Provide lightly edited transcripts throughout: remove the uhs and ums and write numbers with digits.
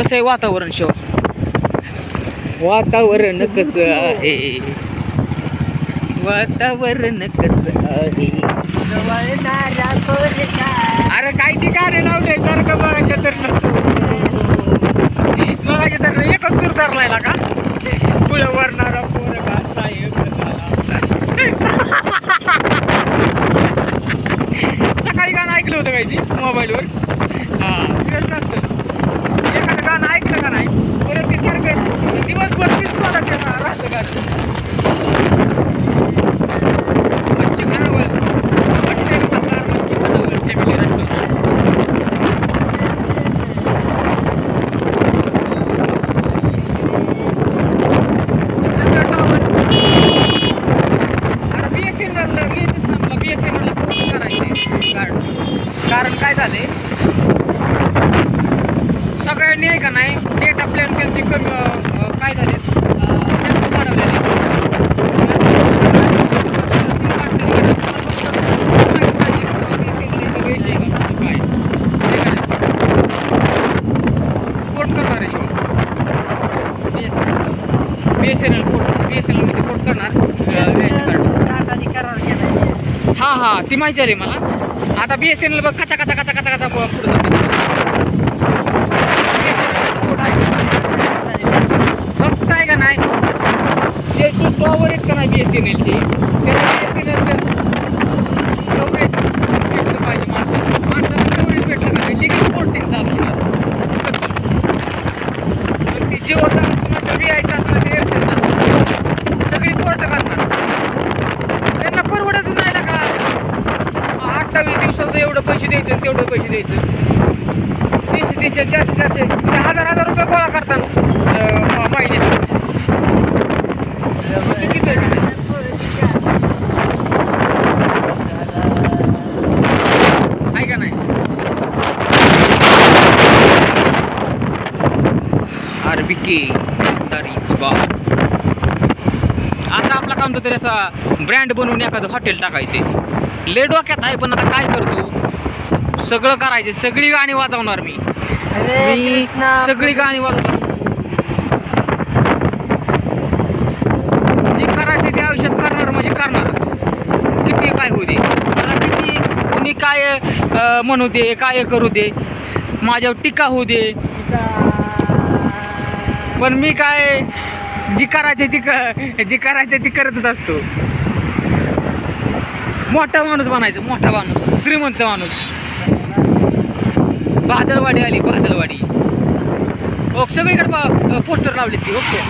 कसं आहे वातावरण शिव? वातावरण कसं आहे? वातावरण कसं आहे? अरे काय ती गाणे लावले सारखं बघायचं तर बघायचं तर एकच सूर धरलाय का फुलं वरणारा पोरगा साहेब सकाळी गाणं ऐकलं होतं काय ती मोबाईलवर? हां तेच नसतं एखादं गाणं ऐकलं का नाही परत ते सारखं दिवसभर तीच तोंडात राहतं गाणं. मच्छी खानावर वाटतंय का मच्छी खानावर फॅमिली राहतो. कारण काय झालंय सगळ्यांनी आहे का नाही डेटा प्लॅन त्यांची काय झाले जास्त वाढवलेले. कोर्ट करणार आहे शिव BSNL मध्ये कोर्ट करणार. हा हा ती माहिती झाली मला. आता BSNL बघ कचा कचा कचा कचा कचा पुढे फक्त आहे का नाही जे टॉवर आहेत का नाही BSNLचे BSNLचं कव्हरेज भेटलं पाहिजे माणसाला कव्हरेज भेटलं का नाही लिगल पोर्टिंग चालू होणार. पण ती जिओचा असं VIचा असं ते एअरटेलचा सगळी पोर्ट करणार. त्यांना परवडतच नाही ना का 28 दिवसाचं एवढं पैसे द्यायचं तेवढं पैसे द्यायचं 300 400 1000 रुपये गोळा करतात महिन्यात. चुकीचं आहे का नाही? RBK असा आपला काम तरी असा ब्रँड बनवून एखादं हॉटेल टाकायचे. ले डोक्यात आहे पण आता काय करतो सगळं करायचे. सगळी गाणी वाजवणार मी सगळी गाणी वाजवणार. जे करायचे ते आयुष्यात करणार म्हणजे करणारच. किती काय होऊ दे मला किती कुणी काय म्हणू दे काय करू दे माझ्यावर टीका होऊ दे पण मी काय जी करायचे ती करतच असतो. मोठा माणूस बनायचं मोठा माणूस श्रीमंत माणूस. बादलवाडी आली बादलवाडी हो सगळीकडे पोस्टर लावले ती ओके.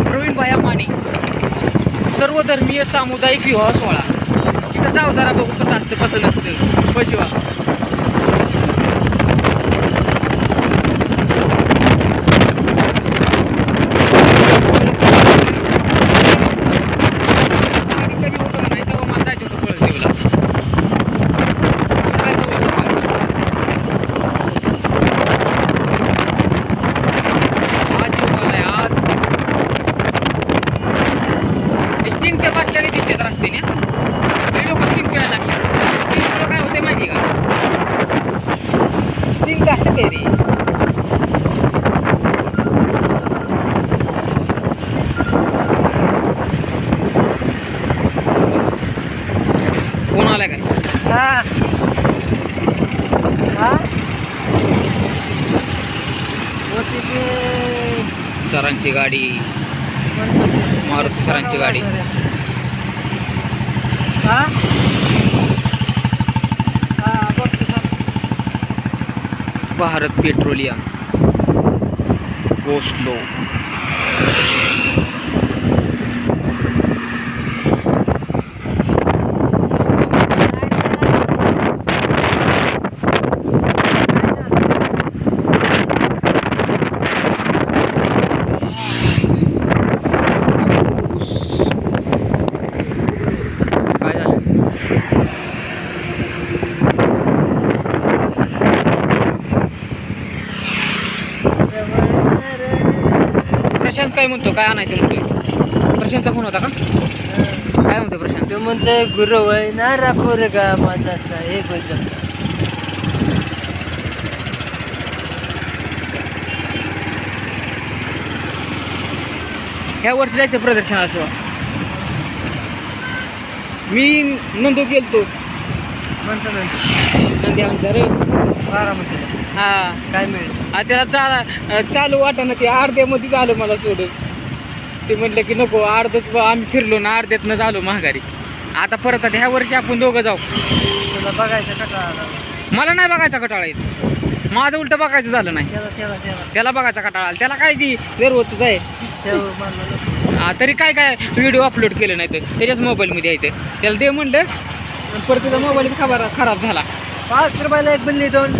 प्रवीण भाया माने सर्वधर्मीय सामुदायिक विवाह सोहळा. तिथं जाऊ जरा बघू कसं असतं कसं नसतं पैसे वा. स्टिंगच्या बाटल्याने दिसतात रस्त्याने हे लोक स्टिंग प्यायला लागले. स्टिंगमुळे काय होते माहिती का? स्टिंग काय रे कोण आलाय काय? सरांची गाडी मारुती सरांची गाडी. Bharat petroleum go slow. Prashant काय म्हणतो काय आणायचं म्हणतोय? प्रशांतचा फोन होता का? काय म्हणतो प्रशांत? तो म्हणतोय गुरवणारा पोरगा माझा साहेब. ह्या वर्षी जायचं प्रदर्शनाचं. मी नंदू गेलतो म्हणतो नंतर नंदी आमचा रे बारामतीला हा. काय मिळेल त्याला चालू वाटाणं ते अर्ध्यामध्येच आलं मला सोडून. ते म्हटलं की नको अर्धच आम्ही फिरलो ना अर्ध्यातनं झालो महागारी. आता परत आता ह्या वर्षी आपण दोघं जाऊ. तुला बघायचं कंटाळा आला. मला नाही बघायचा कटाळा येतो. माझं उलटं बघायचं झालं नाही. त्याला बघायचा कटाळा आला. त्याला काय ती दररोजच आहे. तरी काय काय व्हिडिओ अपलोड केले नाही तर त्याच्याच मोबाईलमध्ये आहे. त्याला दे म्हणलं आणि परत त्याचा मोबाईल खराब झाला. 5 रुपयाला एक बनली 2.